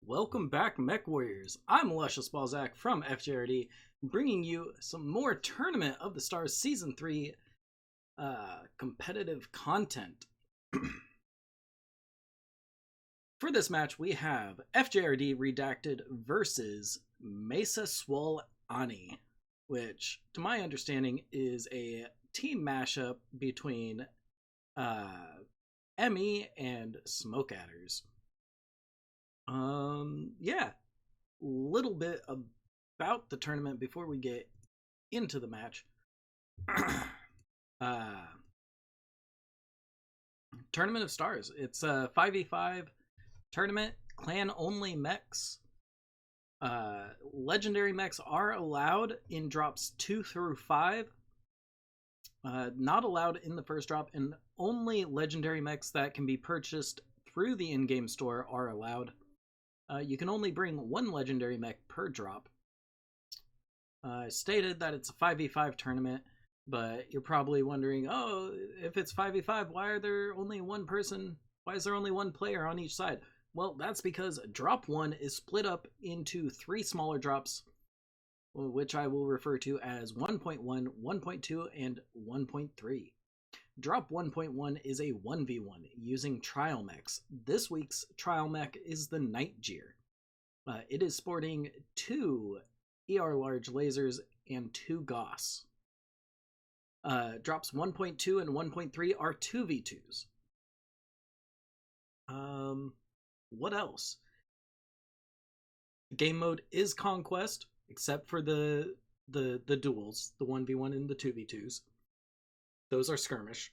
Welcome back, Mech Warriors. I'm Luscious Balzac from FJRD, bringing you some more Tournament of the Stars Season 3 competitive content. For this match, we have FJRD Redacted versus MESA SWOL ANHI, which, to my understanding, is a team mashup between ME and Smoke Adders. Yeah, little bit about the tournament before we get into the match. Tournament of Stars. It's a 5v5 tournament, clan only mechs. Legendary mechs are allowed in drops 2 through 5. Not allowed in the first drop, and only legendary mechs that can be purchased through the in-game store are allowed. You can only bring one legendary mech per drop. Stated that it's a 5v5 tournament, but you're probably wondering, oh, if it's 5v5, why is there only one player on each side? Well, that's because drop 1 is split up into 3 smaller drops, which I will refer to as 1.1, 1.2, and 1.3. Drop 1.1 is a 1v1 using trial mechs. This week's trial mech is the Night Jeer. It is sporting 2 ER large lasers and 2 Gauss. Drops 1.2 and 1.3 are 2v2s. What else? Game mode is Conquest, except for the duels, the 1v1 and the 2v2s. Those are skirmish.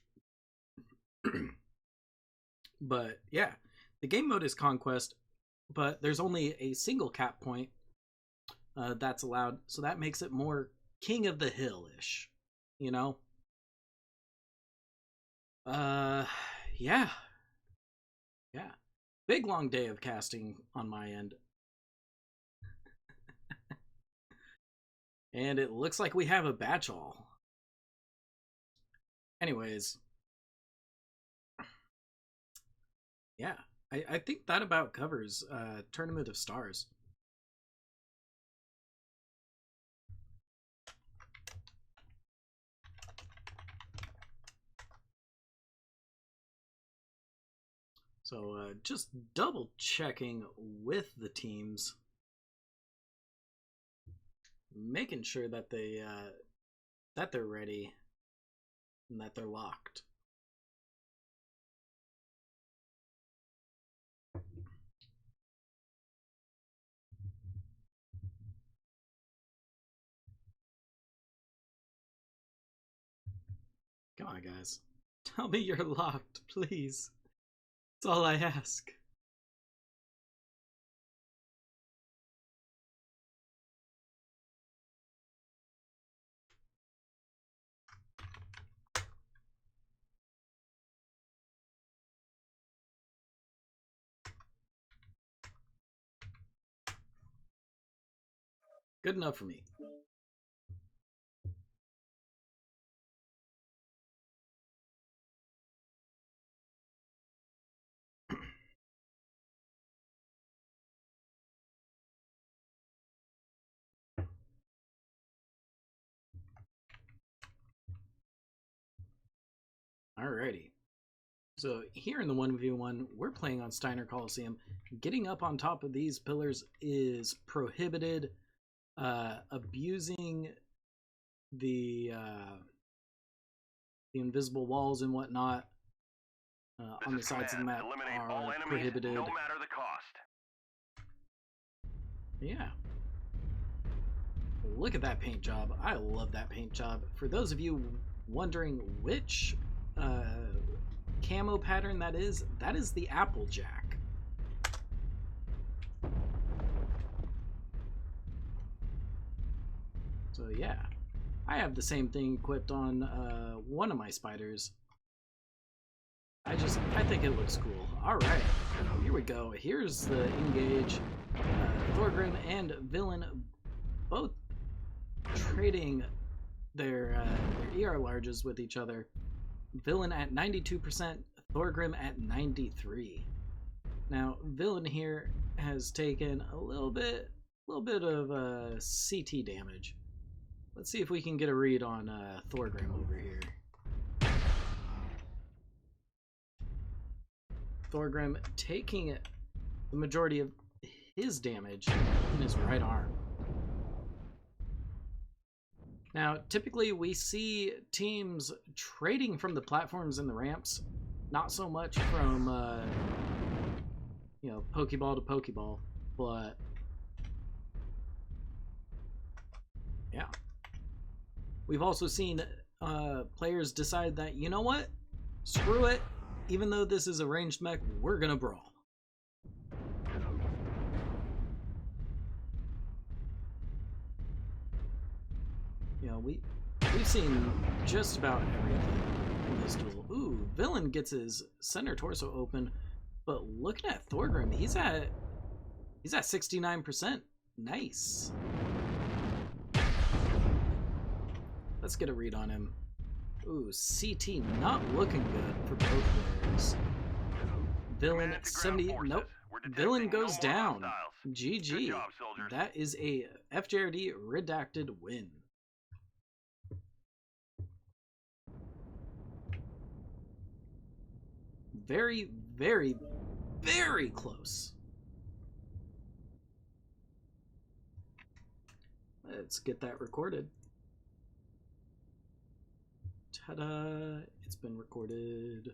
But yeah, the game mode is Conquest, but there's only a single cap point that's allowed, so that makes it more King of the Hill-ish, you know? Yeah. Big long day of casting on my end. And it looks like we have a batch all. Anyways, yeah, I think that about covers Tournament of Stars. So just double checking with the teams, making sure that they're ready and that they're locked. Come on, guys. Tell me you're locked, please. That's all I ask. Good enough for me. Alrighty. So here in the 1v1, we're playing on Steiner Coliseum. Getting up on top of these pillars is prohibited. Abusing the invisible walls and whatnot on the sides of the map are prohibited. No matter the cost. Yeah. Look at that paint job. I love that paint job. For those of you wondering which camo pattern that is the Applejack. So yeah, I have the same thing equipped on one of my spiders. I think it looks cool. Alright, here we go. Here's the engage. Thorgrim and Villain both trading their ER larges with each other. Villain at 92%, Thorgrim at 93%. Now, Villain here has taken a little bit of CT damage. Let's see if we can get a read on Thorgrim over here. Thorgrim taking the majority of his damage in his right arm. Now, typically we see teams trading from the platforms and the ramps, not so much from, you know, Pokeball to Pokeball, but yeah. We've also seen players decide that, you know what, screw it, even though this is a ranged mech, we're gonna brawl. You know, we've seen just about everything in this duel. Ooh, Villain gets his center torso open, but looking at Thorgrim, he's at 69%. Nice. Let's get a read on him. Ooh, CT not looking good for both players. Villain 70. Nope. Villain goes down. GG. Job, that is a FJRD redacted win. Very, very, very close. Let's get that recorded. Ta-da! It's been recorded.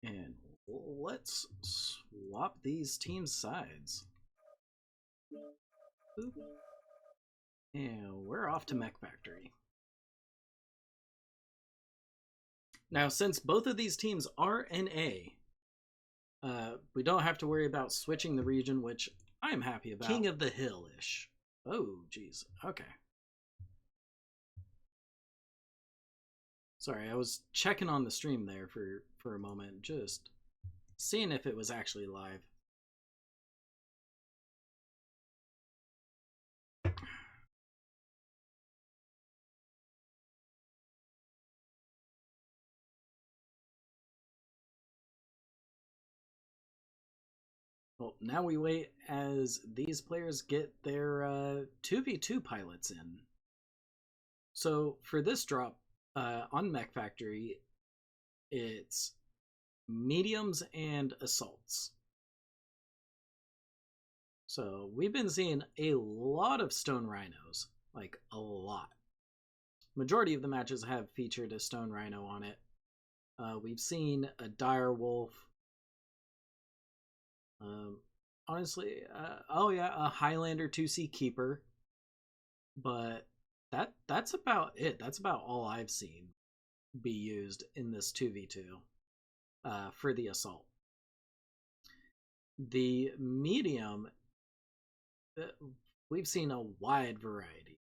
And let's swap these teams' sides. Boop. And we're off to Mech Factory. Now, since both of these teams are NA, we don't have to worry about switching the region, which I'm happy about. King of the Hill-ish. Oh, geez. Okay. Sorry, I was checking on the stream there for a moment, just seeing if it was actually live. Well, now we wait as these players get their 2v2 pilots in. So for this drop on Mech Factory, it's mediums and assaults. So we've been seeing a lot of stone rhinos, like a lot. Majority of the matches have featured a stone rhino on it. We've seen a dire wolf. Honestly, oh yeah, a Highlander 2C keeper. But that's about it. That's about all I've seen be used in this 2v2 for the assault. The medium, we've seen a wide variety.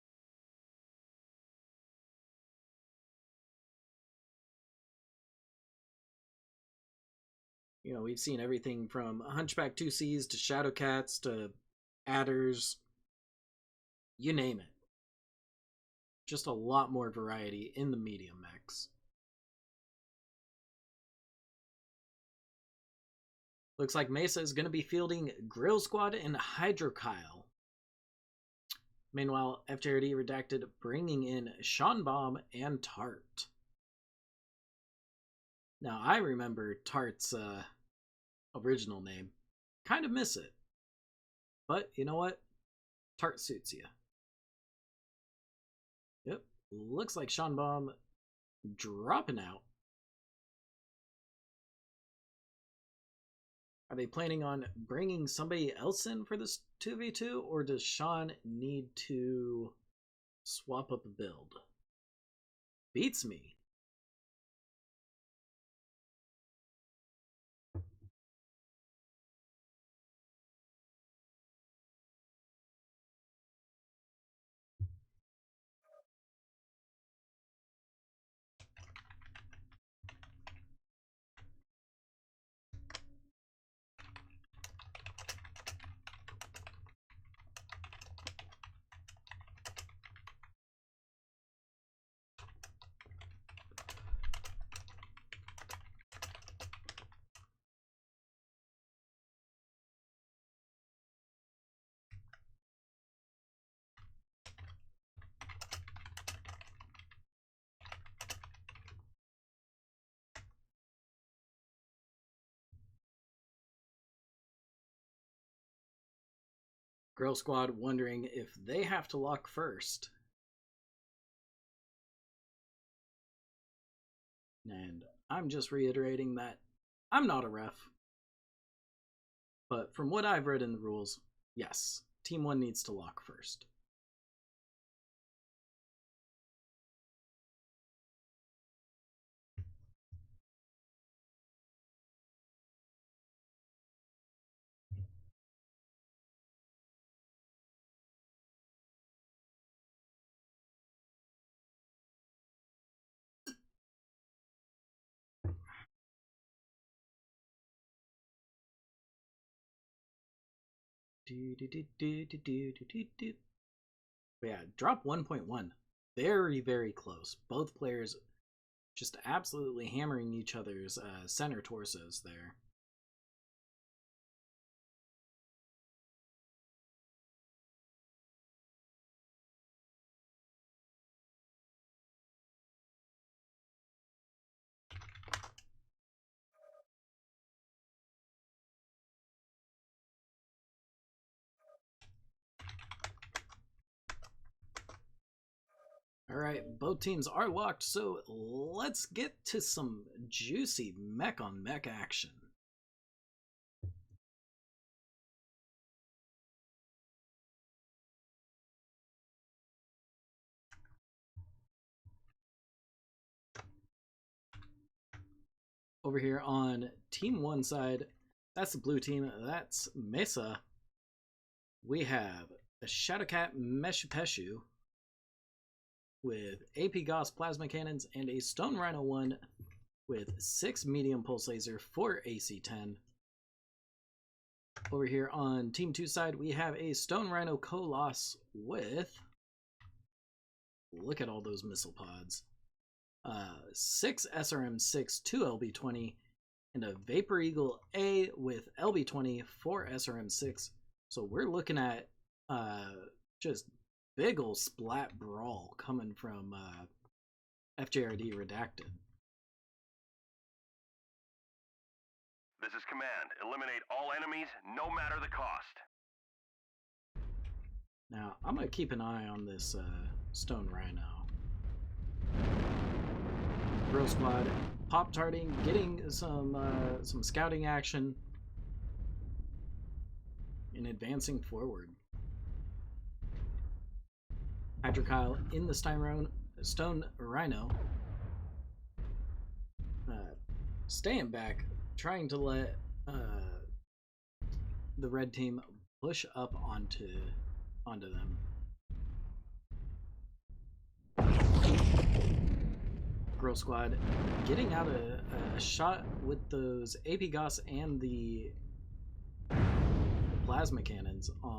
You know, we've seen everything from Hunchback 2Cs to Shadowcats to Adders, you name it. Just a lot more variety in the medium mechs. Looks like MESA is going to be fielding Grill Squad and Hydrokyle. Meanwhile, FJRD Redacted bringing in Sean Baum and Tart. Now, I remember Tart's original name. Kind of miss it. But, you know what? Tart suits you. Yep, looks like Sean Baum dropping out. Are they planning on bringing somebody else in for this 2v2, or does Sean need to swap up a build? Beats me. Girl Squad wondering if they have to lock first. And I'm just reiterating that I'm not a ref. But from what I've read in the rules, yes, Team 1 needs to lock first. But yeah, drop 1.1. Very, very close. Both players just absolutely hammering each other's center torsos there. Alright, both teams are locked, so let's get to some juicy mech on mech action. Over here on Team 1 side, that's the blue team, that's MESA. We have a Shadowcat Meshu with AP Gauss plasma cannons and a Stone Rhino 1 with 6 medium pulse laser for AC-10. Over here on Team 2 side, we have a Stone Rhino Colossus with, look at all those missile pods, 6 SRM-6, 2 LB-20, and a Vapor Eagle A with LB-20 for SRM-6. So we're looking at just big ol' splat brawl coming from FJRD Redacted. This is command. Eliminate all enemies, no matter the cost. Now, I'm going to keep an eye on this Stone Rhino. Girl Squad pop-tarting, getting some scouting action, and advancing forward. Hydrokyle in the Stone Rhino. Staying back, trying to let the red team push up onto them. Girl Squad getting out a shot with those AP Gauss and the plasma cannons on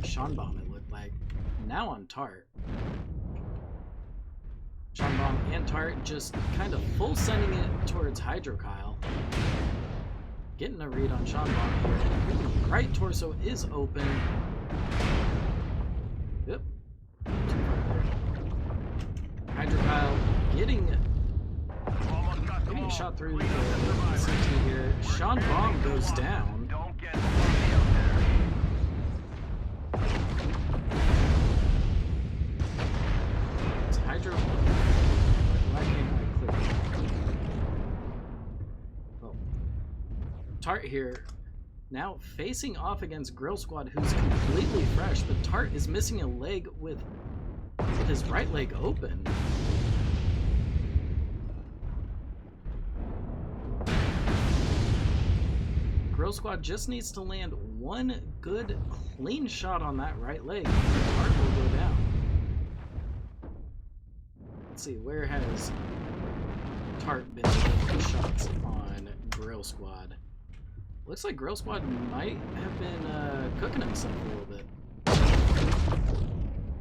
Sean Bomb, it looked like. Now on Tart. Sean Bomb and Tart just kind of full sending it towards Hydrokyle. Getting a read on Sean Bomb here. Right torso is open. Yep. Too far there. Hydrokyle getting shot through the CT here. Sean Bomb goes down. Don't get It's Hydro. Why can't I click? Well, Tart here. Now facing off against Grill Squad, who's completely fresh, but Tart is missing a leg with his right leg open. Grill Squad just needs to land one good, clean shot on that right leg. Tart will go down. Let's see, where has Tart been taking shots on Grill Squad? Looks like Grill Squad might have been cooking himself a little bit.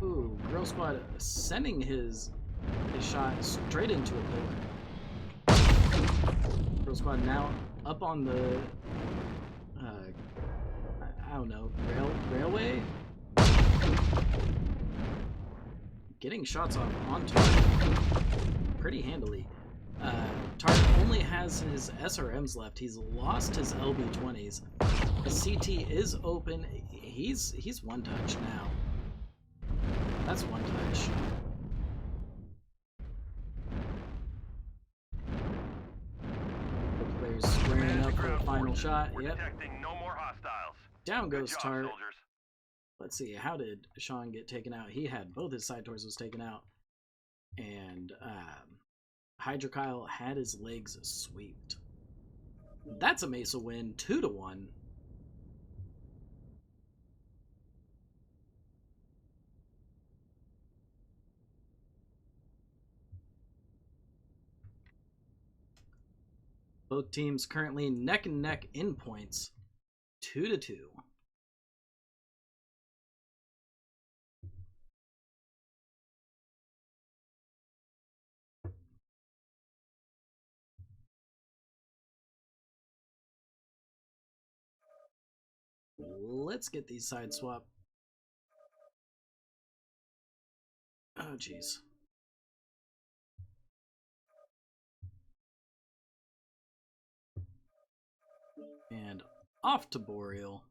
Ooh, Grill Squad sending his shot straight into a pillar. Grill Squad now up on the I don't know, railway? Getting shots off on Tart pretty handily. Tark only has his SRMs left. He's lost his LB20s. The CT is open. He's one touch now. That's one touch. The player's squaring up for a final shot. Yep. No more hostiles. Down goes Good job, Tart. soldiers. Let's see, how did Sean get taken out? He had both his side torsos taken out. And Hydrokyle had his legs sweeped. That's a Mesa win, 2-1. Both teams currently neck and neck in points, 2-2. Let's get these side swap. Oh, jeez. And off to Boreal.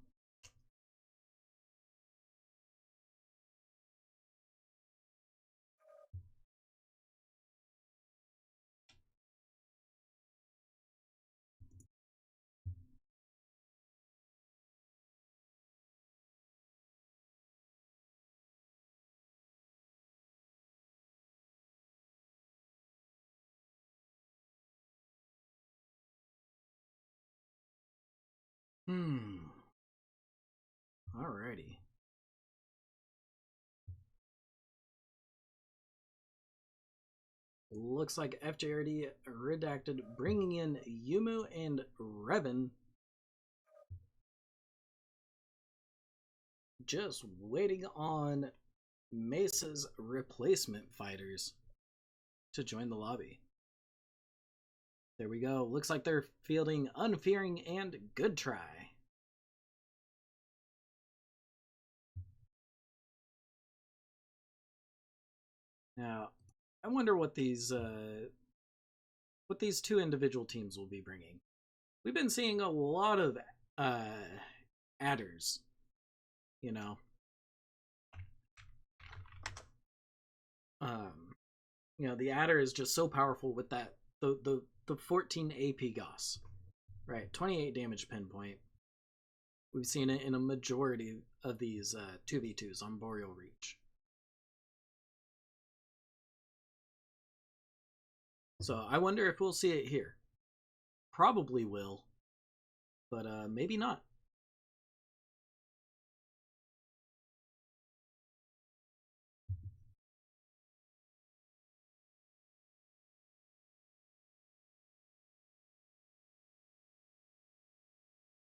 Alrighty. Looks like FJRD Redacted bringing in Yumu and Revan. Just waiting on Mesa's replacement fighters to join the lobby. There we go. Looks like they're fielding Unfearing and Good Try. Now, I wonder what these two individual teams will be bringing. We've been seeing a lot of adders, you know. You know, the adder is just so powerful with that the 14 AP Goss, right? 28 damage pinpoint. We've seen it in a majority of these 2v2s on Boreal Reach. So I wonder if we'll see it here. Probably will, but maybe not.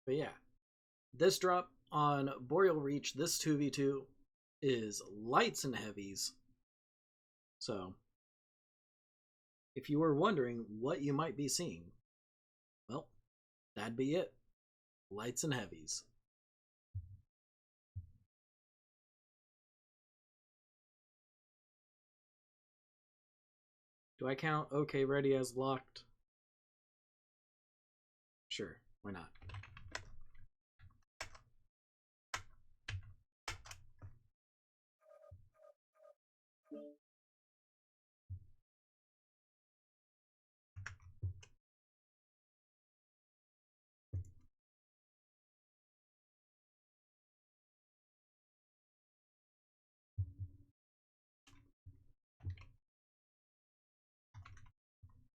But yeah, this drop on Boreal Reach, this 2v2, is lights and heavies. So, if you were wondering what you might be seeing, well, that'd be it. Lights and heavies. Do I count OK Ready as locked? Sure, why not?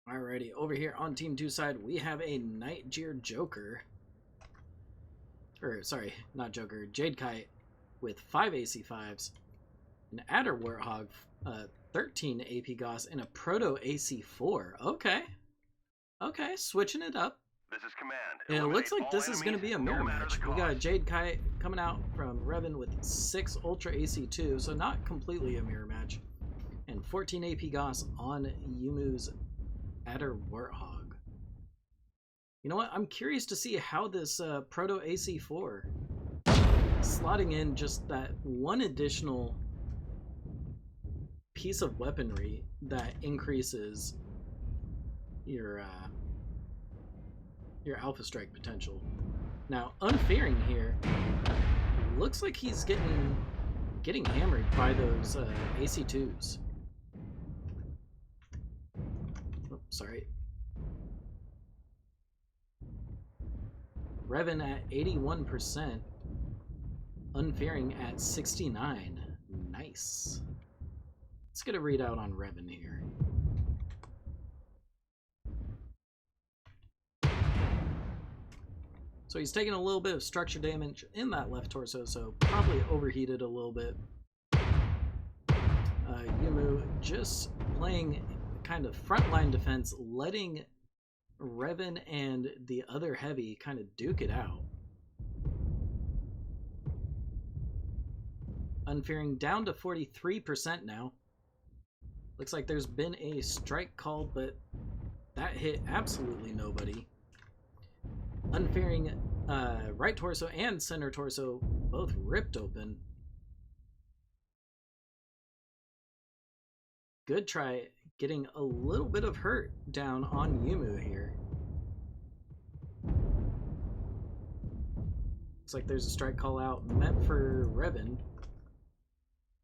Alrighty, over here on Team 2 side, we have a Nightjeer Joker. Or, sorry, not Joker, Jade Kite with 5 AC5s, an Adder Warthog, 13 AP Goss, and a Proto AC4. Okay. Okay, switching it up. This is Command. And it looks like this is going to be a mirror match. We got a Jade Kite coming out from Revan with 6 Ultra AC2, so not completely a mirror match. And 14 AP Goss on Yumu's Adder Warthog. You know what? I'm curious to see how this Proto AC4 slotting in just that one additional piece of weaponry that increases your Alpha Strike potential. Now, Unfearing here looks like he's getting hammered by those AC2s. Oh, sorry. Revan at 81%. Unfearing at 69. Nice. Let's get a readout on Revan here. So he's taking a little bit of structure damage in that left torso, so probably overheated a little bit. Yumu just playing kind of frontline defense, letting Revan and the other heavy kind of duke it out. Unfearing down to 43% now. Looks like there's been a strike called, but that hit absolutely nobody. Unfearing right torso and center torso both ripped open. Good try getting a little bit of hurt down on Yumu here. Looks like there's a strike call out meant for Revan.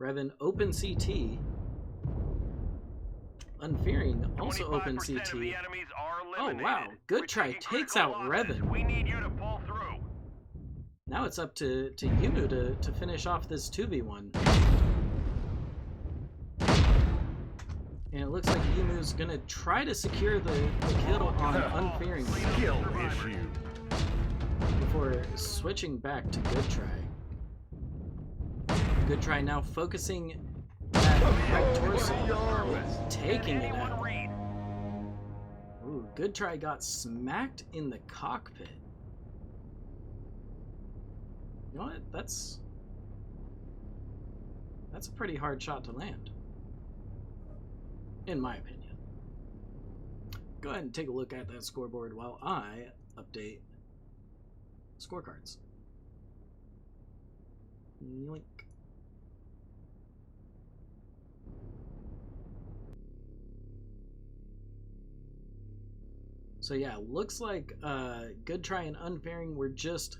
Revan open CT. Unfearing also open CT. Oh wow, good try takes out Revan. We need you to pull through. Now it's up to Yumu to finish off this 2v1. And it looks like Yumu's gonna try to secure the kill on Unfearing Skill issue. before switching back to Good Try. Good Try now focusing at right torso, taking it out. Ooh, Good Try got smacked in the cockpit. You know what? That's a pretty hard shot to land, in my opinion. Go ahead and take a look at that scoreboard while I update scorecards. Yoink. So yeah, looks like Good Try and Unfearing were just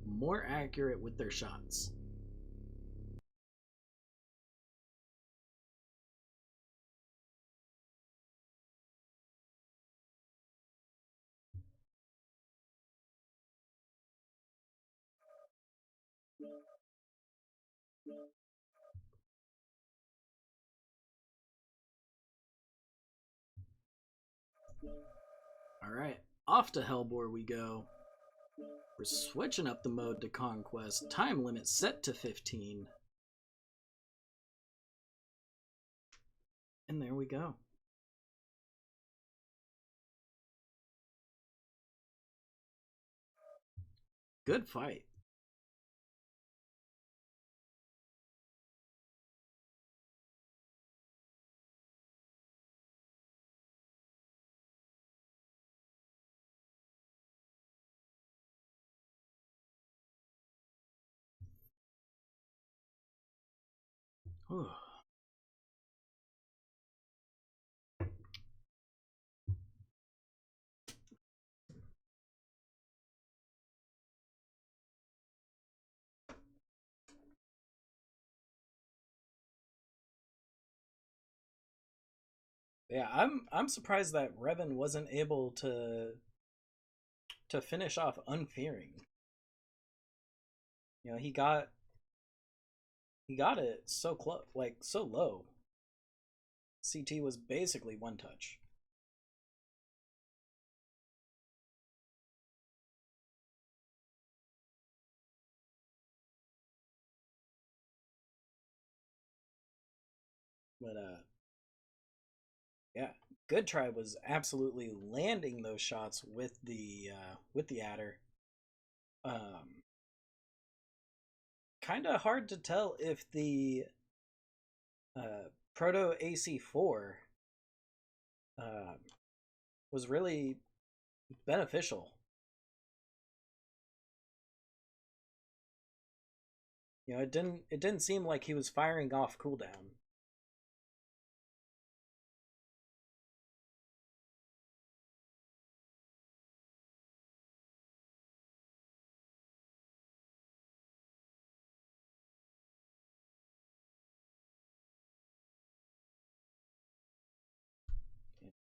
more accurate with their shots. Alright, off to Hellbore we go. We're switching up the mode to Conquest. Time limit set to 15. And there we go. Good fight. Whew. Yeah, I'm surprised that Revan wasn't able to finish off Unfearing. You know, he got it so close, like so low. CT was basically one touch. But yeah, Good Try was absolutely landing those shots with the adder. Kind of hard to tell if the Proto AC4 was really beneficial. You know, it didn't seem like he was firing off cooldown.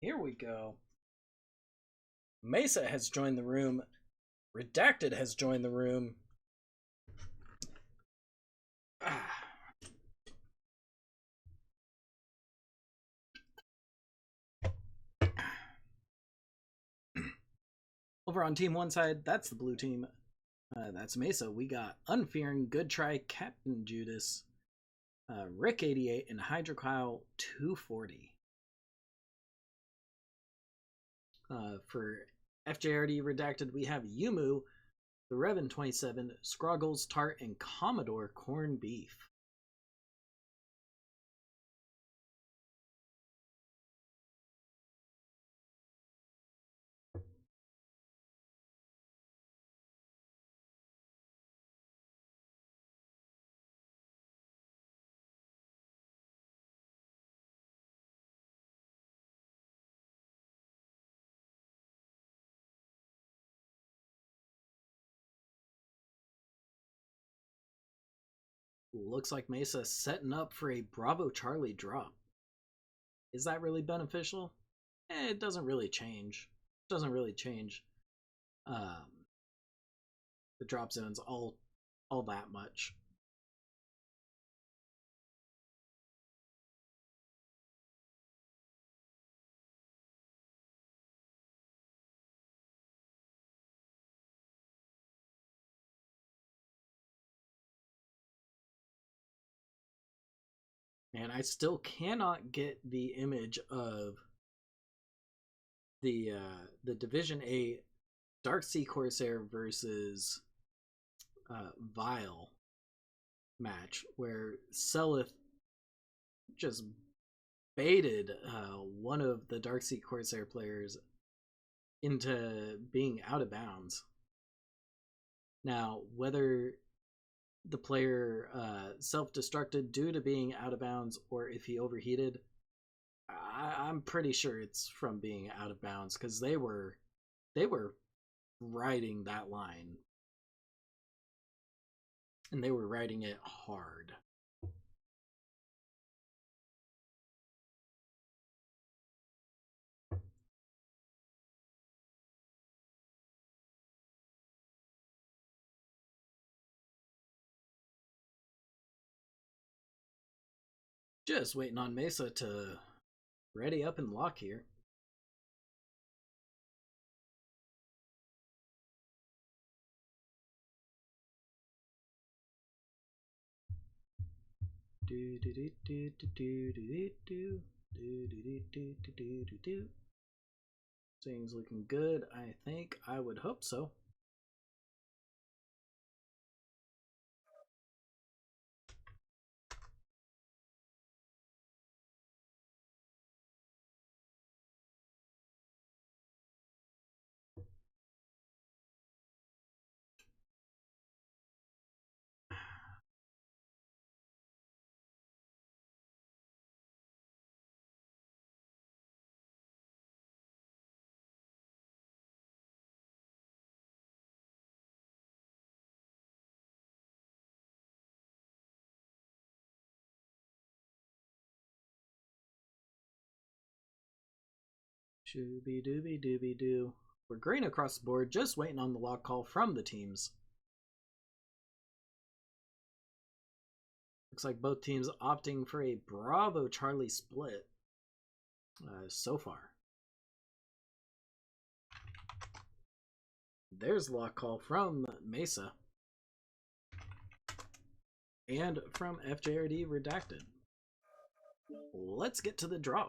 Here we go. MESA has joined the room. Redacted has joined the room. Over on Team 1 side, that's the blue team. That's MESA. We got Unfearing, Good Try, Captain Judas, Rick 88, and Hydrokyle 240. For FJRD Redacted, we have Yumu, the Revan 27, Scroggles, Tart, and Commodore Corned Beef. Looks like MESA setting up for a Bravo Charlie drop. Is that really beneficial? It doesn't really change. It doesn't really change the drop zones all that much. And I still cannot get the image of the Division 8 Dark Sea Corsair versus Vile match where Selith just baited one of the Dark Sea Corsair players into being out of bounds. Now, whether the player self-destructed due to being out of bounds or if he overheated, I'm pretty sure it's from being out of bounds because they were riding that line, and they were riding it hard. Just waiting on MESA to ready up and lock here. Things looking good. I think. I would hope so. Shooby dooby dooby doo. We're green across the board, just waiting on the lock call from the teams. Looks like both teams opting for a Bravo Charlie split so far. There's lock call from MESA and from FJRD Redacted. Let's get to the draw.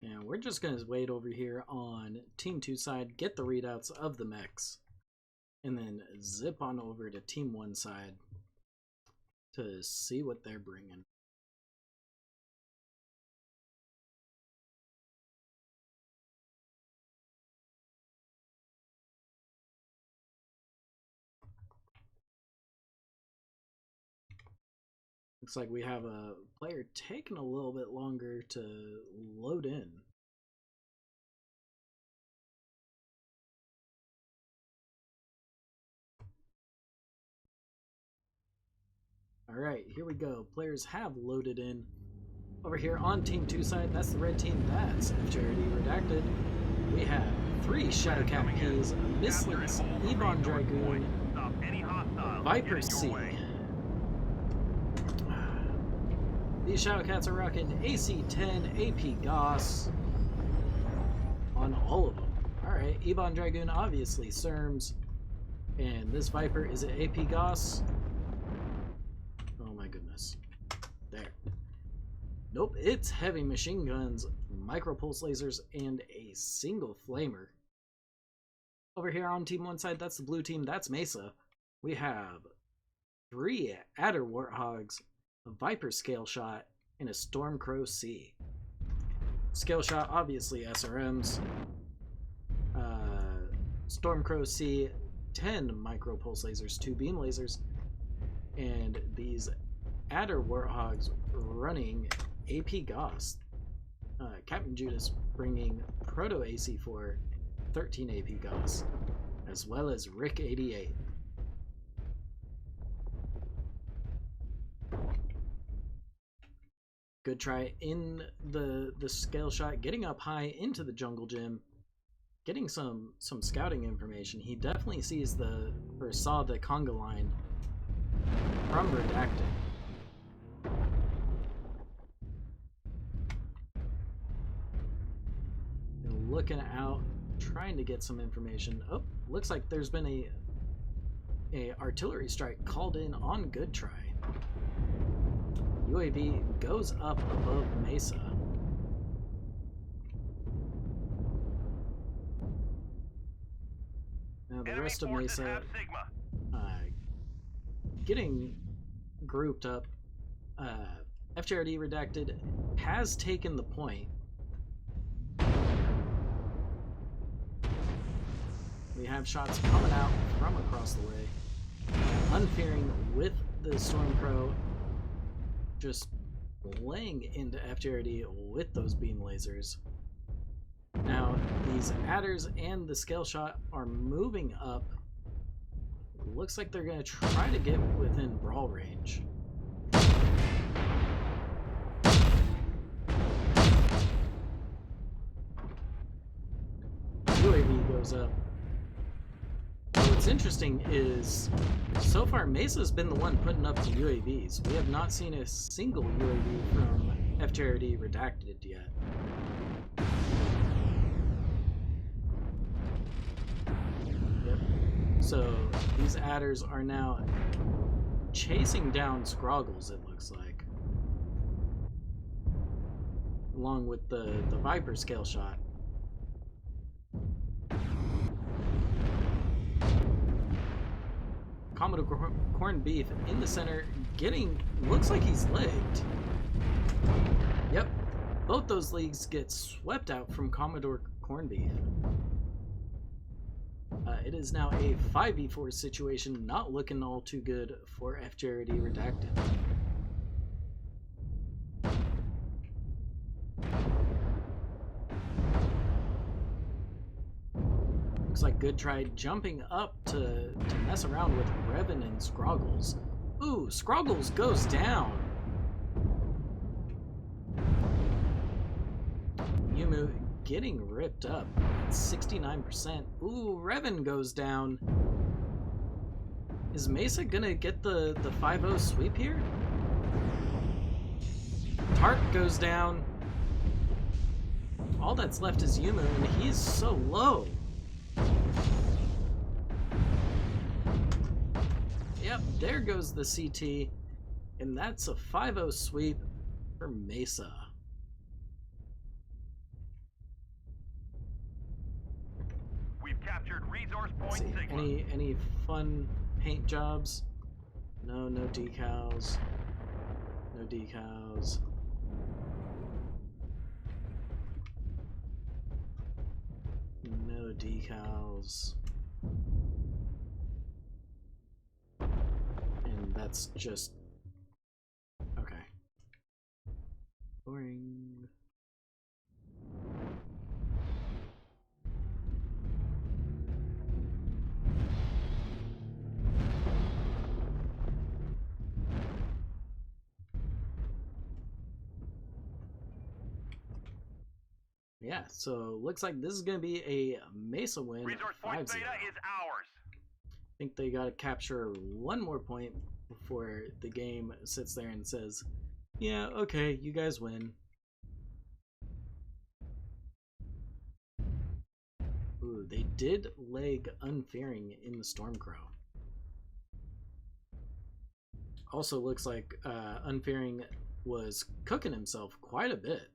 And we're just going to wait over here on Team 2 side, get the readouts of the mechs, and then zip on over to Team 1 side to see what they're bringing. Looks like we have a player taking a little bit longer to load in. Alright, here we go. Players have loaded in. Over here on Team 2 side, that's the red team, that's FJRD Redacted. We have 3 Shadowcat Ps, Misslings, Ebon Dragoon, Viper C. These Shadowcats are rocking AC-10, AP Goss on all of them. Alright, Ebon Dragoon, obviously Serms. And this Viper, is it AP Goss? Oh my goodness. There. Nope, it's heavy machine guns, micro pulse lasers, and a single flamer. Over here on Team 1 side, that's the blue team, that's MESA. We have 3 Adder Warthogs, a Viper Scale Shot, and a Stormcrow C. Scale Shot, obviously SRMs. Stormcrow C, 10 micro pulse lasers, 2 beam lasers, and these Adder Warthogs running AP Goss. Captain Judas bringing Proto AC4, 13 AP Goss, as well as Rick 88. Good try in the scale shot, getting up high into the jungle gym, getting some scouting information. He definitely saw the conga line from Redacted. And looking out, trying to get some information. Oh, looks like there's been a artillery strike called in on Good Try. UAV goes up above MESA. Now the rest of MESA getting grouped up. FJRD Redacted has taken the point. We have shots coming out from across the way. Unfearing with the Stormcrow just laying into FJRD with those beam lasers. Now, these adders and the scale shot are moving up. Looks like they're going to try to get within brawl range. UAV goes up. What's interesting is, so far MESA's been the one putting up the UAVs. We have not seen a single UAV from FJRD Redacted yet. Yep. So these adders are now chasing down Scroggles, it looks like. Along with the Viper scale shot. Commodore Corned Beef in the center, looks like he's legged. Yep, both those leagues get swept out from Commodore Corned Beef. It is now a 5v4 situation, not looking all too good for FJRD Redacted. Looks like Good Try jumping up to mess around with Revan and Scroggles. Ooh, Scroggles goes down. Yumu getting ripped up at 69%. Ooh, Revan goes down. Is MESA gonna get the 5-0 sweep here? Tart goes down. All that's left is Yumu, and he's so low. Yep, there goes the CT, and that's a 5-0 sweep for MESA. We've captured resource point Sigma. Any fun paint jobs? No decals. No decals. No decals. And that's just... Boring. Yeah, so looks like this is going to be a Mesa win. Resource 5-0. point beta is ours. I think they got to capture one more point before the game sits there and says, yeah, okay, you guys win. Ooh, they did leg Unfearing in the Stormcrow. Also looks like Unfearing was cooking himself quite a bit.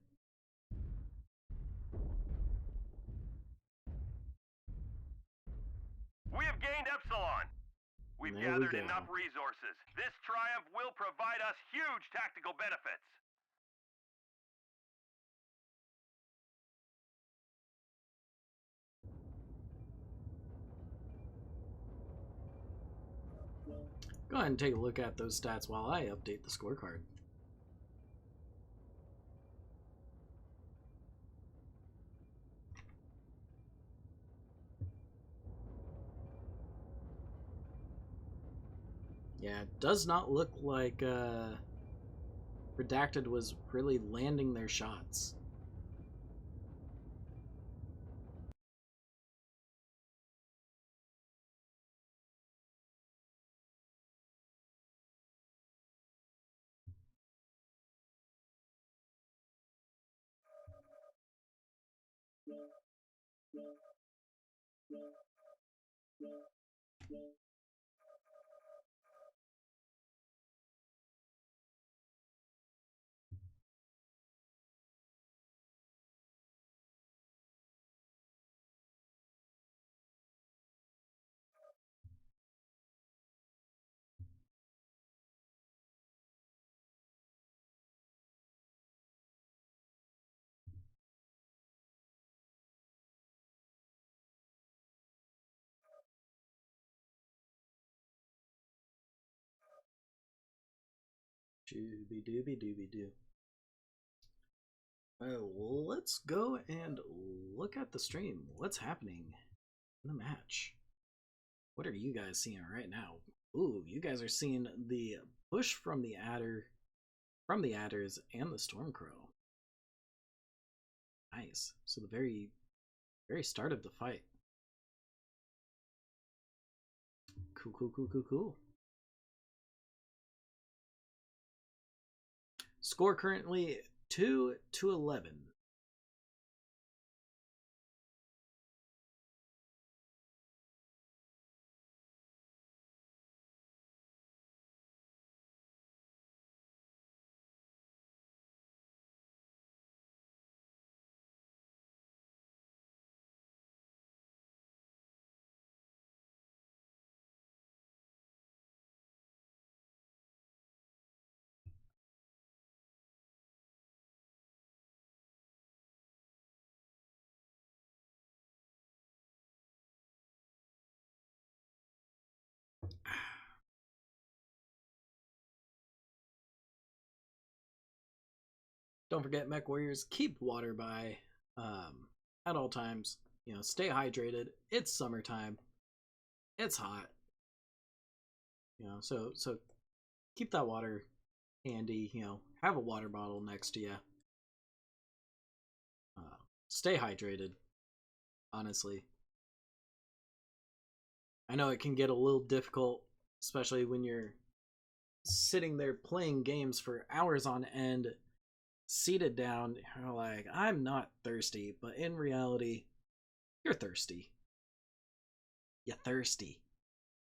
We have gained Epsilon. We've gathered enough resources. This triumph will provide us huge tactical benefits. Go ahead and take a look at those stats while I update the scorecard. Yeah, it does not look like Redacted was really landing their shots. Dooby dooby dooby doo. Let's go and look at the stream. What's happening in the match? What are you guys seeing right now? Ooh, you guys are seeing the push from the adders and the Stormcrow. Nice. So the very start of the fight. Cool. Score currently 2-11. Don't forget, Mech Warriors, keep water by at all times. You know, stay hydrated. It's summertime. It's hot. You know, so keep that water handy. You know, have a water bottle next to you. Stay hydrated. Honestly, I know it can get a little difficult, especially when you're sitting there playing games for hours on end, seated down. You're like, I'm not thirsty, but in reality, you're thirsty. You're thirsty.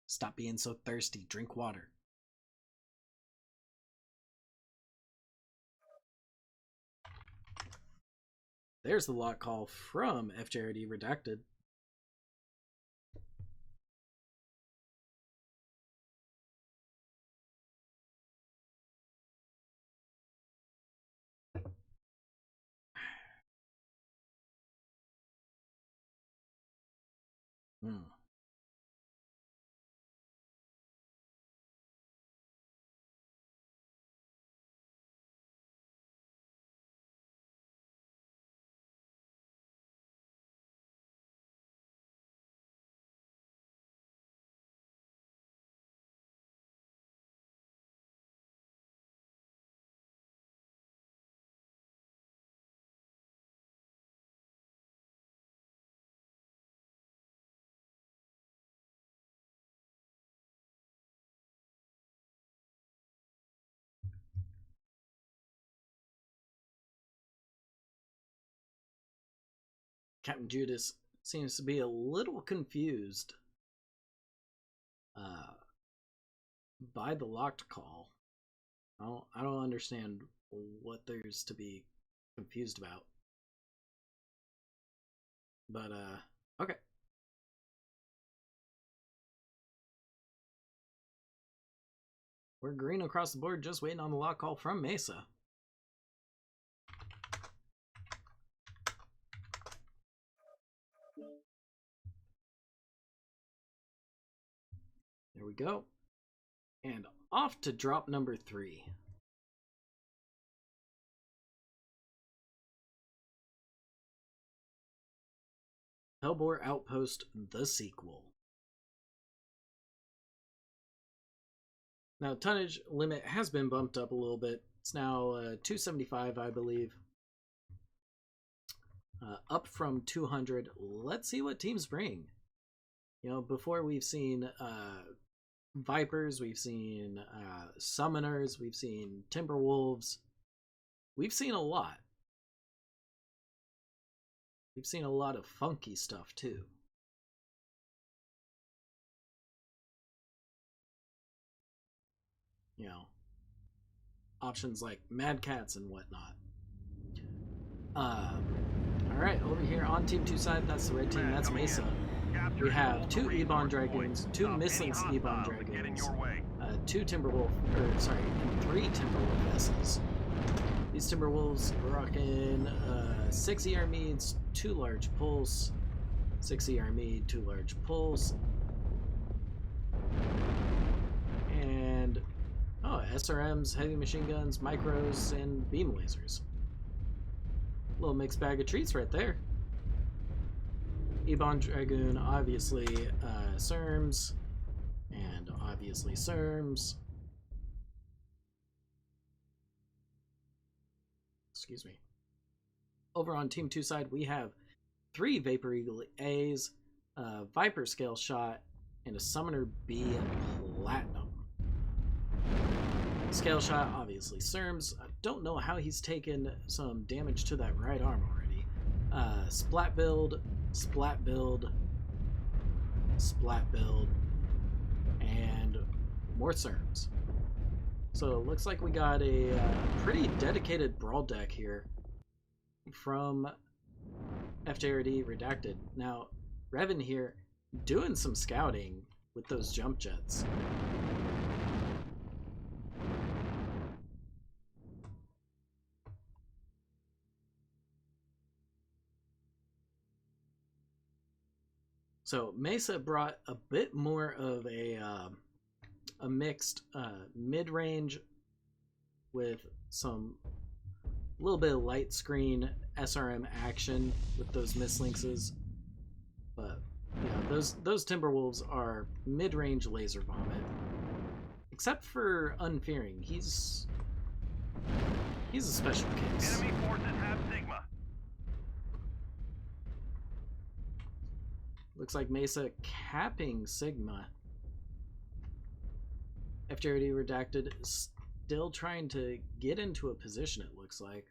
Stop being so thirsty. Drink water. There's the lock call from FJRD Redacted. Captain Judas seems to be a little confused by the locked call. I don't understand what there's to be confused about. But, okay. We're green across the board, just waiting on the lock call from MESA. There we go. And off to drop number 3. Hellbore Outpost, the sequel. Now, tonnage limit has been bumped up a little bit. It's now 275, I believe. Up from 200. Let's see what teams bring. You know, before we've seen Vipers, we've seen Summoners, we've seen Timberwolves. We've seen a lot. We've seen a lot of funky stuff, too. You know, options like Mad Cats and whatnot. Alright, over here on Team 2 side, that's the red team, that's MESA. We have 2 Ebon Dragoons, 2 Mistlinks Ebon Dragoons, 3 Timberwolf vessels. These Timberwolves rocking 6 ER Meads, 2 large pulse, 6 ER Mead, 2 large pulse, and SRMs, heavy machine guns, micros, and beam lasers. Little mixed bag of treats right there. Ebon Dragoon, obviously SERMs, and obviously SERMs. Excuse me. Over on Team 2 side, we have 3 Vapor Eagle A's, Viper Scale Shot, and a Summoner B Platinum. Scale Shot, obviously SERMs. I don't know how he's taken some damage to that right arm already. Splat build, splat build, splat build, and more SERMs. So it looks like we got a pretty dedicated brawl deck here from FJRD Redacted. Now, Revan here doing some scouting with those jump jets. So MESA brought a bit more of a mixed mid-range with some little bit of light screen SRM action with those Mistlinkses. But yeah, those Timberwolves are mid-range laser vomit. Except for Unfearing, he's a special case. Enemy forces have Sigma. Looks like MESA capping Sigma. FJRD Redacted still trying to get into a position, it looks like.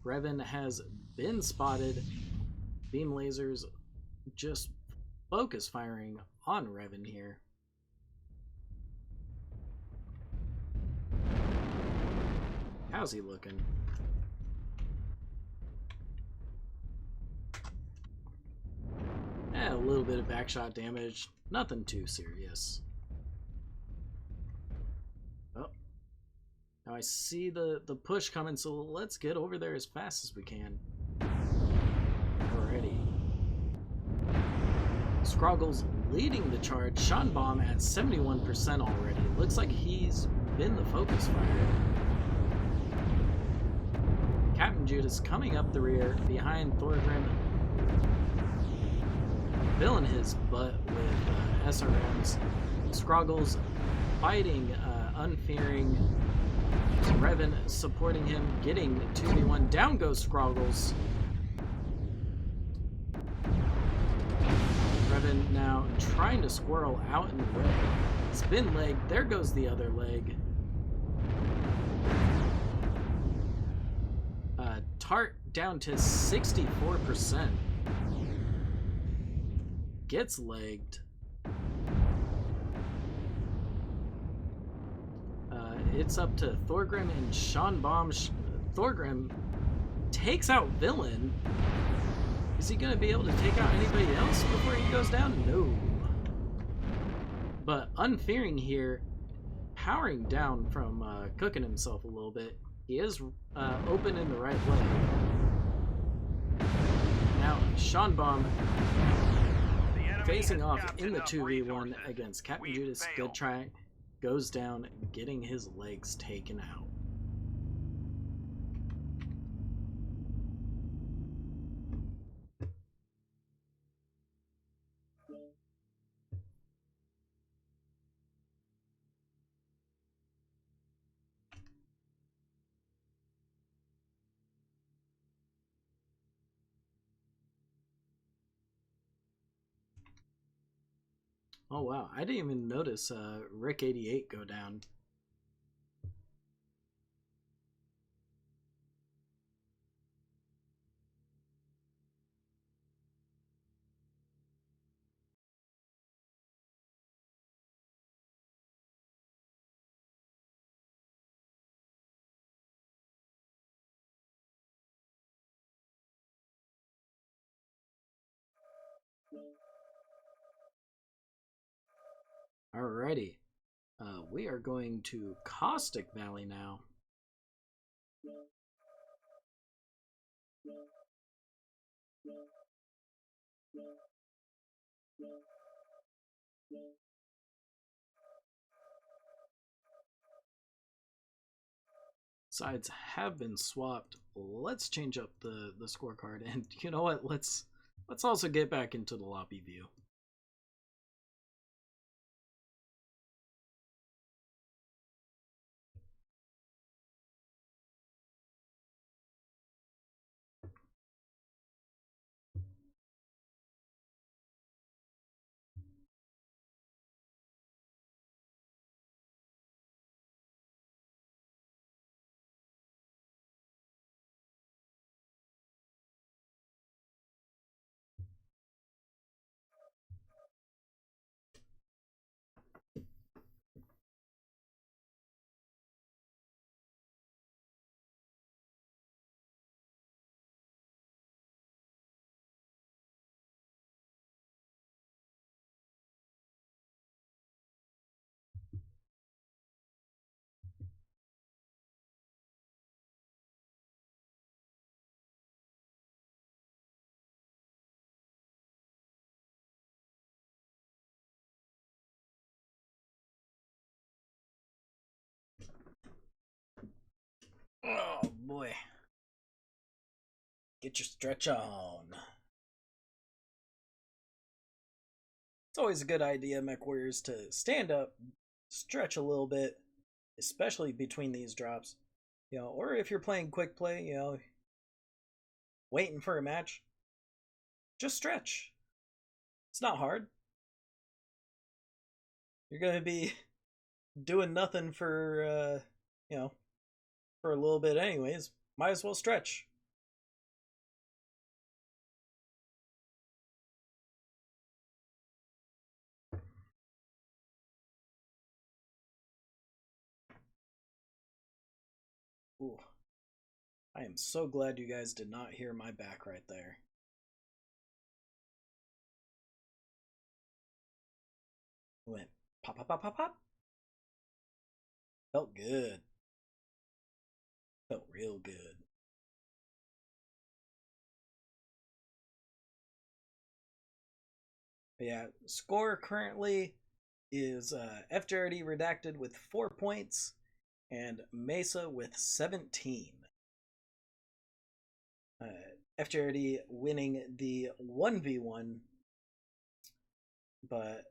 Revan has been spotted. Beam lasers just focus firing on Revan here. How's he looking? A little bit of backshot damage. Nothing too serious. Oh. Now I see the push coming, so let's get over there as fast as we can. Alrighty. Scroggles leading the charge. Sean Bomb at 71% already. Looks like he's been the focus fire. Captain Judas coming up the rear behind Thorgrim. Filling his butt with SRMs. Scroggles fighting Unfearing. Revan supporting him, getting 2v1. Down goes Scroggles. Revan now trying to squirrel out in the way. Spin leg, there goes the other leg. Tart down to 64%. Gets legged. It's up to Thorgrim and Sean Baum. Thorgrim takes out Villain. Is he going to be able to take out anybody else before he goes down? No. But Unfearing here, powering down from cooking himself a little bit. He is open in the right leg. Now, Sean Baum facing off in the 2v1 against Captain Judas. Good try. Goes down, getting his legs taken out. Oh wow, I didn't even notice Rick88 go down. Alrighty, we are going to Caustic Valley now. Sides have been swapped. Let's change up the scorecard, and you know what? Let's also get back into the lobby view. Oh boy. Get your stretch on. It's always a good idea, Mech Warriors, to stand up, stretch a little bit, especially between these drops. You know, or if you're playing quick play, you know, waiting for a match, just stretch. It's not hard. You're gonna be doing nothing for you know, for a little bit anyways. Might as well stretch. Ooh. I am so glad you guys did not hear my back right there. Went pop, pop, pop, pop, pop. Felt good. Felt real good. But yeah, score currently is FJRD Redacted with 4 points and MESA with 17. FJRD winning the 1v1, but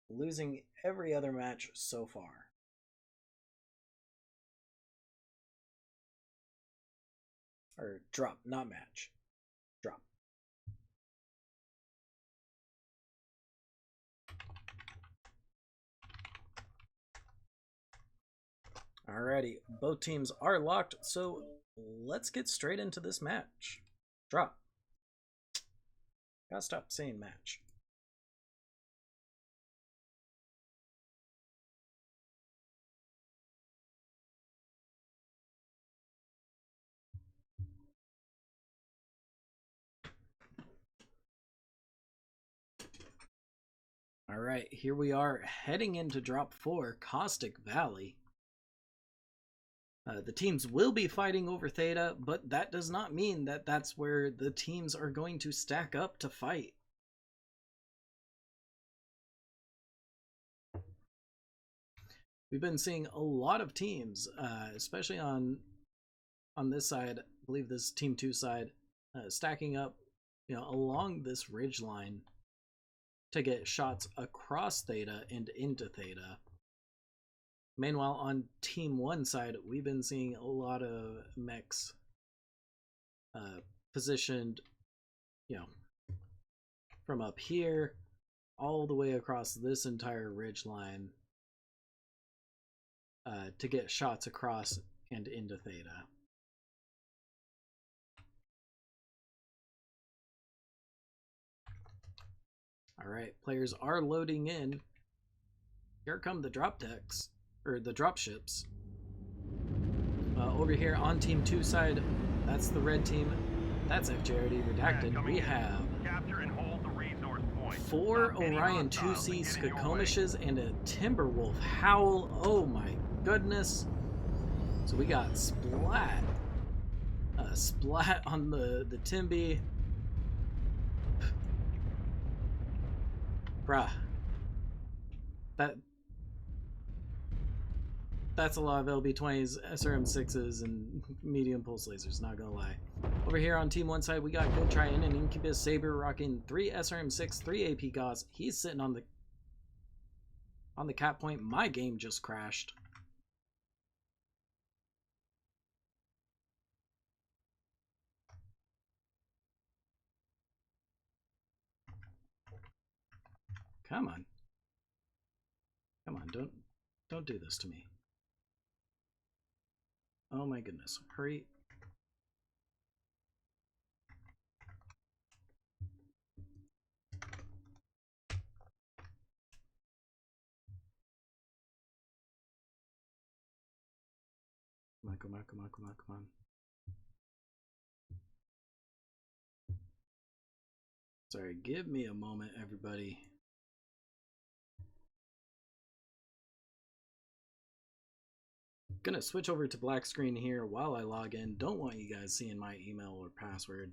losing every other match so far. Or drop, not match. Drop. Alrighty, both teams are locked, so let's get straight into this match. Drop. Gotta stop saying match. All right, here we are heading into Drop 4, Caustic Valley. The teams will be fighting over Theta, but that does not mean that that's where the teams are going to stack up to fight. We've been seeing a lot of teams, especially on this side, I believe this Team 2 side, stacking up, along this ridge line to get shots across Theta and into Theta. Meanwhile, on Team 1 side, we've been seeing a lot of mechs positioned, from up here all the way across this entire ridge line to get shots across and into Theta. Alright, players are loading in. Here come the drop decks, or the drop ships. Over here on Team 2 side, that's the red team. That's FJRD Redacted. We have 4 Orion 2C Skokomishes and a Timberwolf Howl. Oh my goodness. So we got Splat. Splat on the Timby. Bruh. That's a lot of LB20s, SRM6s, and medium pulse lasers, not gonna lie. Over here on Team 1 side, we got Good Try and an Incubus Saber rocking 3 SRM6, 3 AP Gauss. He's sitting on the cap point. My game just crashed. Come on. Come on, don't do this to me. Oh my goodness. Hurry. Come on, come on, come on, come on, come on. Sorry, give me a moment, everybody. Gonna switch over to black screen here while I log in. Don't want you guys seeing my email or password.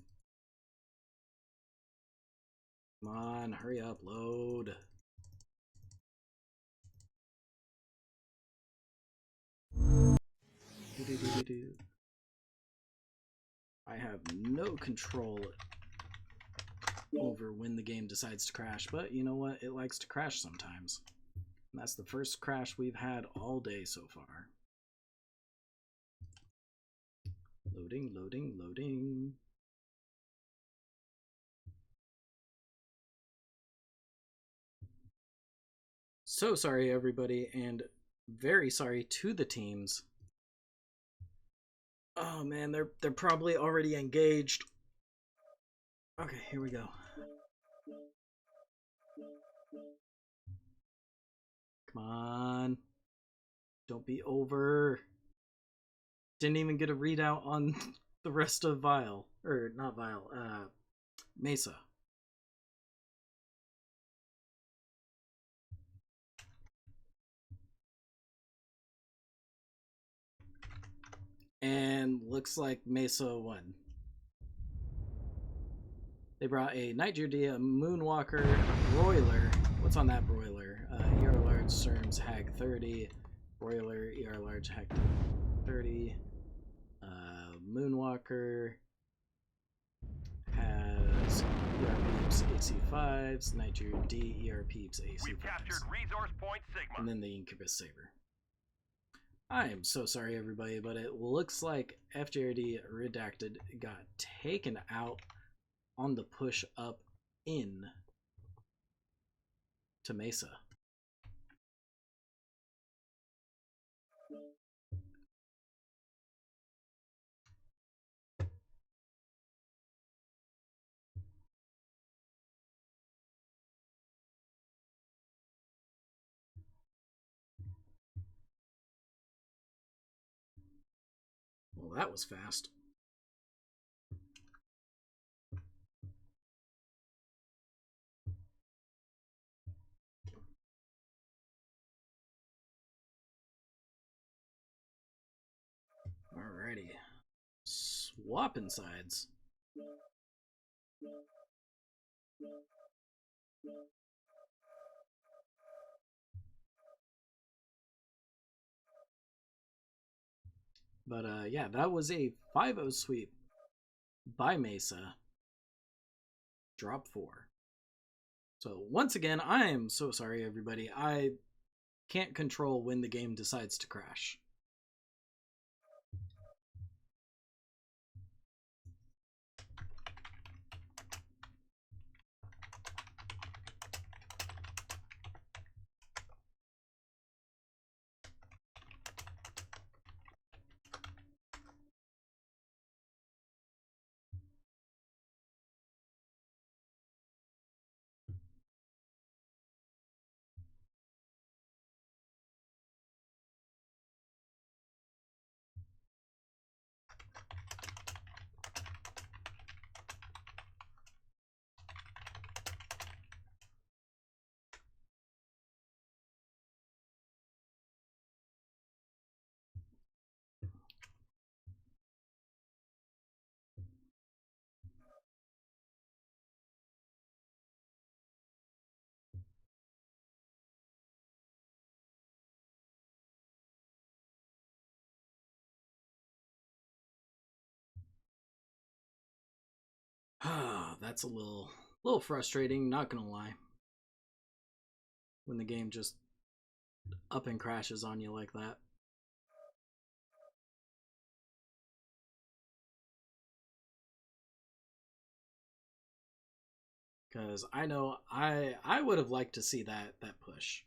Come on, hurry up, load. I have no control over when the game decides to crash, but you know what? It likes to crash sometimes. And that's the first crash we've had all day so far. Loading, loading, loading. So sorry, everybody, and very sorry to the teams. Oh man, they're probably already engaged. Okay, here we go. Come on. Don't be over. Didn't even get a readout on the rest of Vile. Or, not Vile, Mesa. And looks like Mesa won. They brought a Nigeria, Moonwalker, Broiler. What's on that Broiler? ER Large, Serms, Hag 30. Broiler, ER Large, Hag 30. Moonwalker has ER Peeps, AC5s, Nigeria D, ER Peeps, AC5s. We've captured resource point Sigma. And then the Incubus Saber. I am so sorry, everybody, but it looks like FJRD Redacted got taken out on the push up in to Mesa. Oh, that was fast. Alrighty. Swapping sides. But yeah, that was a 5-0 sweep by MESA. Drop 4. So once again, I am so sorry, everybody. I can't control when the game decides to crash. That's a little frustrating, not gonna lie. When the game just up and crashes on you like that. Because I know I would have liked to see that push.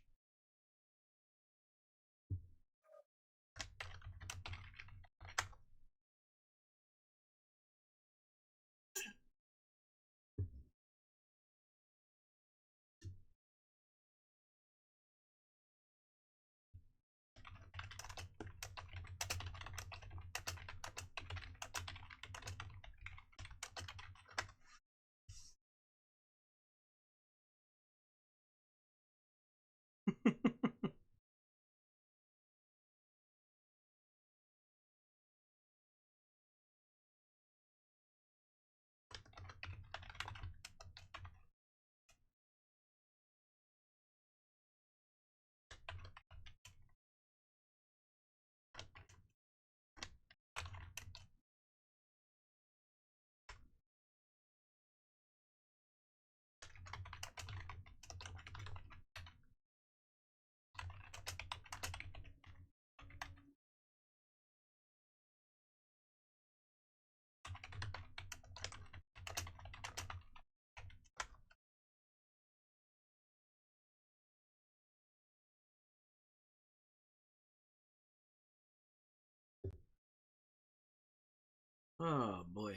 Oh boy.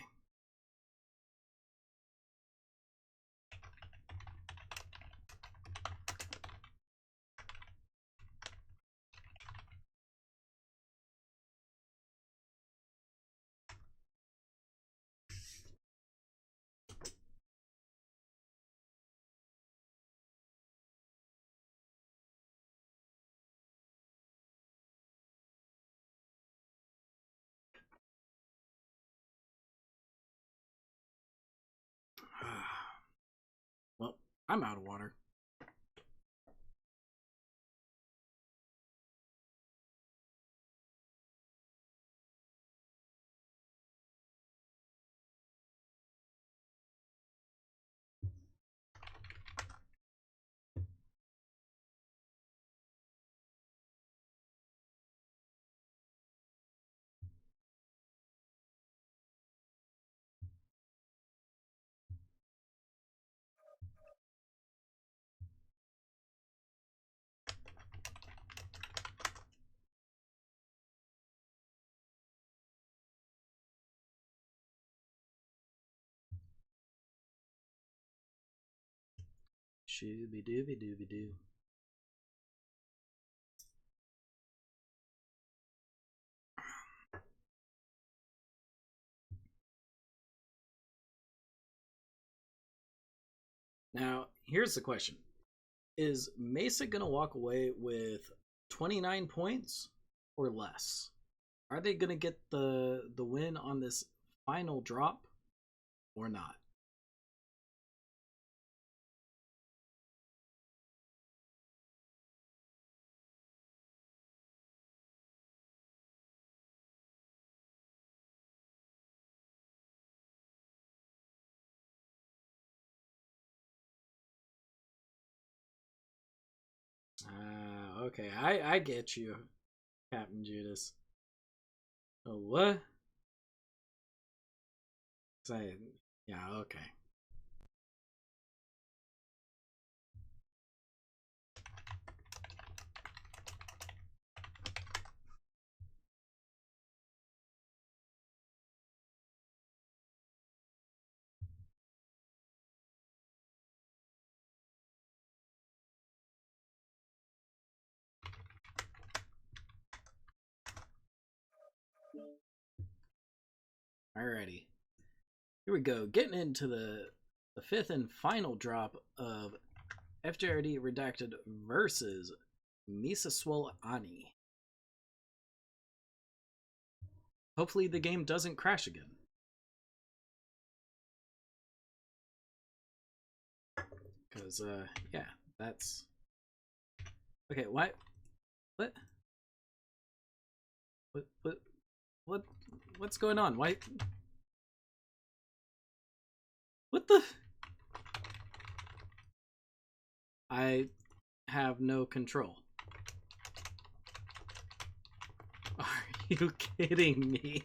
Well, I'm out of water. Shooby dooby dooby doo. Now, here's the question. Is MESA going to walk away with 29 points or less? Are they going to get the win on this final drop or not? Okay, I get you, Captain Judas. Oh, what? Yeah, okay. Alrighty. Here we go. Getting into the fifth and final drop of FJRD Redacted versus MESA SWOL ANHI. Hopefully the game doesn't crash again. Because, yeah, that's... Okay, why? What? What's going on? Why? What the? I have no control. Are you kidding me?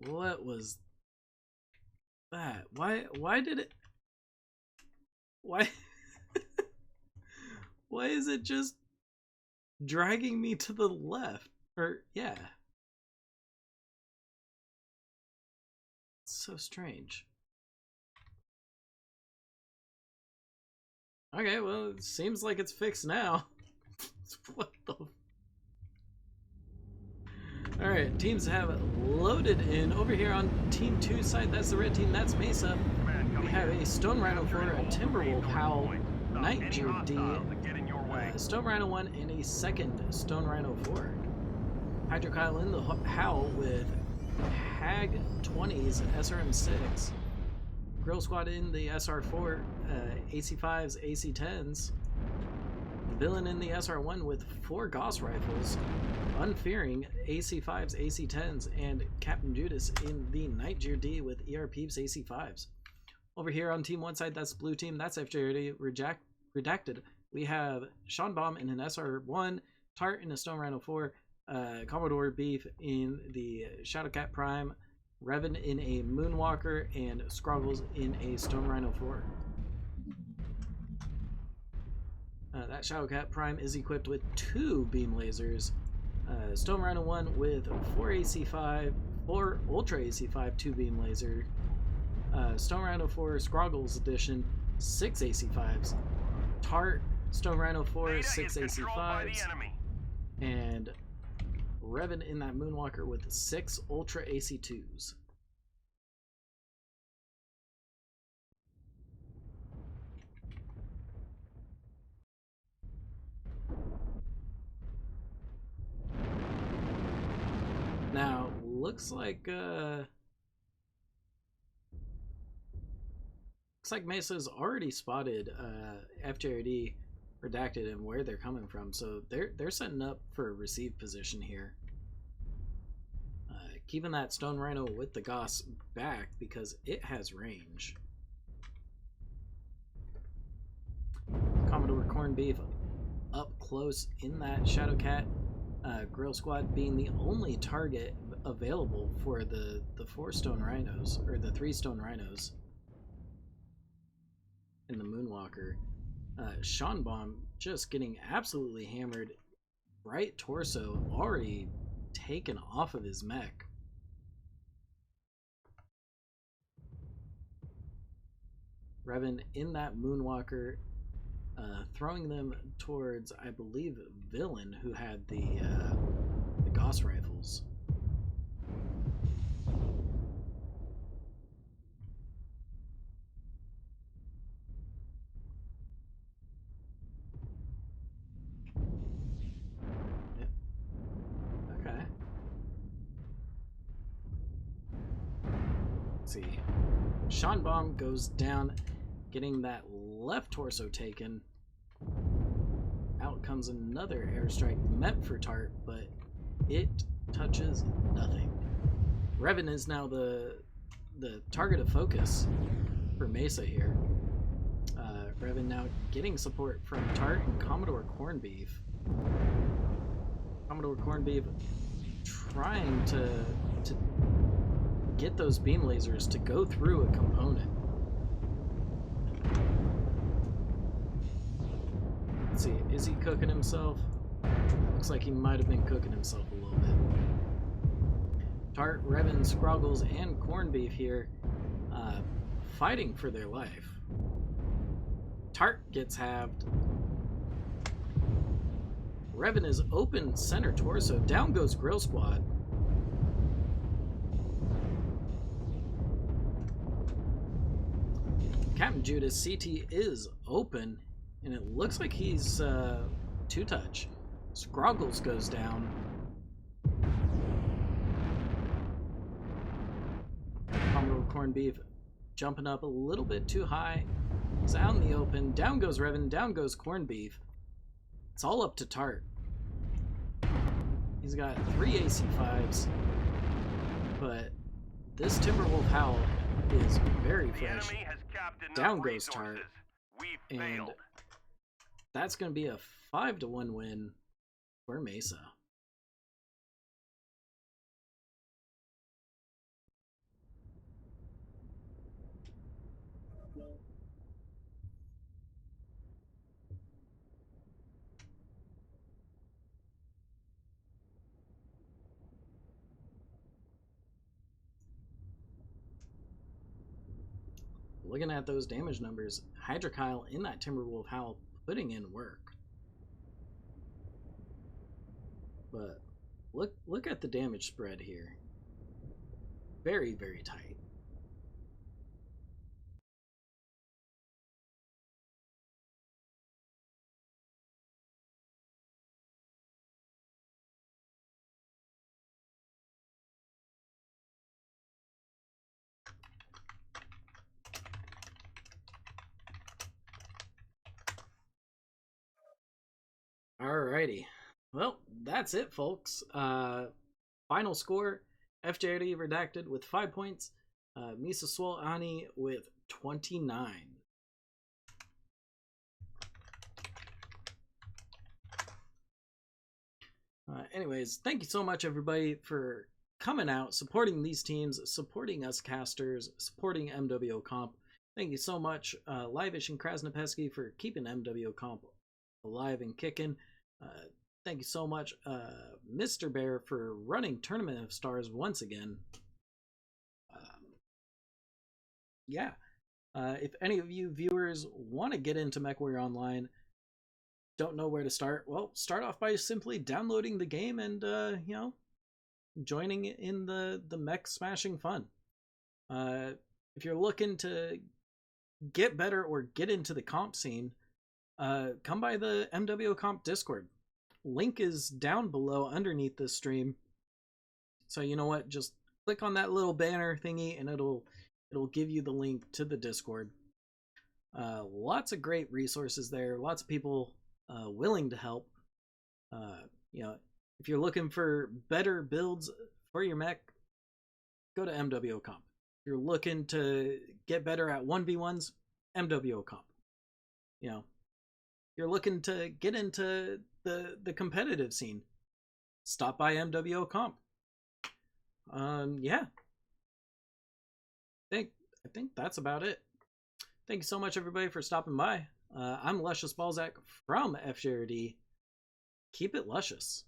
What was that? Why did it? Why? Why is it just dragging me to the left? Or, yeah. It's so strange. Okay, well, it seems like it's fixed now. What the? Alright, teams have loaded in. Over here on Team 2 side, that's the red team, that's MESA. We have a Stone Rhino 4, a Timberwolf Howl, FJRD, Stone Rhino 1, and a second Stone Rhino 4. Hydro Kyle in the Howl with Hag 20s, SRM 6. Grill Squad in the SR4, AC5s, AC10s. Villain in the SR1 with 4 Gauss rifles. Unfearing AC5s, AC10s, and Captain Judas in the FJRD with ER Peeps AC5s. Over here on Team 1 side, that's blue team, that's FJRD Redacted. We have Sean Baum in an SR1, Tart in a Stone Rhino 4, Commodore Beef in the Shadowcat Prime, Revan in a Moonwalker, and Scroggles in a Stone Rhino 4. That Shadowcat Prime is equipped with 2 beam lasers. Stone Rhino 1 with 4 AC5, 4 Ultra AC5 2 beam laser. Stone Rhino 4 Scroggles Edition 6 AC5s. Tart Stone Rhino 4 6 AC5s. And Revan in that Moonwalker with 6 Ultra AC2s. Now, looks like MESA's already spotted FJRD Redacted and where they're coming from, so they're setting up for a receive position here. Keeping that Stone Rhino with the Gauss back because it has range. Commodore Corned Beef up close in that Shadowcat. Grill Squad being the only target available for the 4 Stone Rhinos, or the 3 Stone Rhinos in the Moonwalker. Sean Baum just getting absolutely hammered. Right torso already taken off of his mech. Revan in that Moonwalker throwing them towards, I believe, Villain, who had the Gauss rifles. Yep. Okay. Let's see. Sean Bomb goes down, getting that left torso taken. Out comes another airstrike meant for Tart, but it touches nothing. Revan is now the target of focus for Mesa here. Revan now getting support from Tart and Commodore Corned Beef. Commodore Corned Beef trying to get those beam lasers to go through a component. Let's see, is he cooking himself? Looks like he might have been cooking himself a little bit. Tart, Revan, Scroggles, and Corned Beef here fighting for their life. Tart gets halved. Revan is open center torso. Down goes Grill Squad. Captain Judas CT is open, and it looks like he's two-touch. Scroggles goes down. Commodore Corned Beef jumping up a little bit too high. He's out in the open. Down goes Revan. Down goes Corned Beef. It's all up to Tart. He's got 3 AC5s, but this Timberwolf Howl is very fresh. Down goes Tart, and that's going to be a 5-1 win for Mesa. Looking at those damage numbers, Hydra Kyle in that Timberwolf Howl putting in work. But look at the damage spread here. Very, very tight. Alrighty. Well, that's it, folks. Final score, FJRD Redacted with 5 points. MESA SWOL ANHI with 29. Anyways, thank you so much, everybody, for coming out, supporting these teams, supporting us casters, supporting MWO Comp. Thank you so much, Livish and Krasnopesky, for keeping MWO Comp alive and kicking. Thank you so much, Mr. Bear, for running Tournament of Stars once again. Yeah. If any of you viewers want to get into MechWarrior Online, don't know where to start, well, start off by simply downloading the game and, you know, joining in the mech smashing fun. If you're looking to get better or get into the comp scene, come by the MWO Comp Discord. Link is down below underneath this stream. So you know what? Just click on that little banner thingy and it'll give you the link to the Discord. Lots of great resources there. Lots of people willing to help. You know, if you're looking for better builds for your mech, go to MWO Comp. If you're looking to get better at 1v1s, MWO Comp. You know, you're looking to get into the competitive scene, stop by MWO Comp. Yeah. I think that's about it. Thank you so much, everybody, for stopping by. I'm Luscious Balzac from FJRD. Keep it luscious.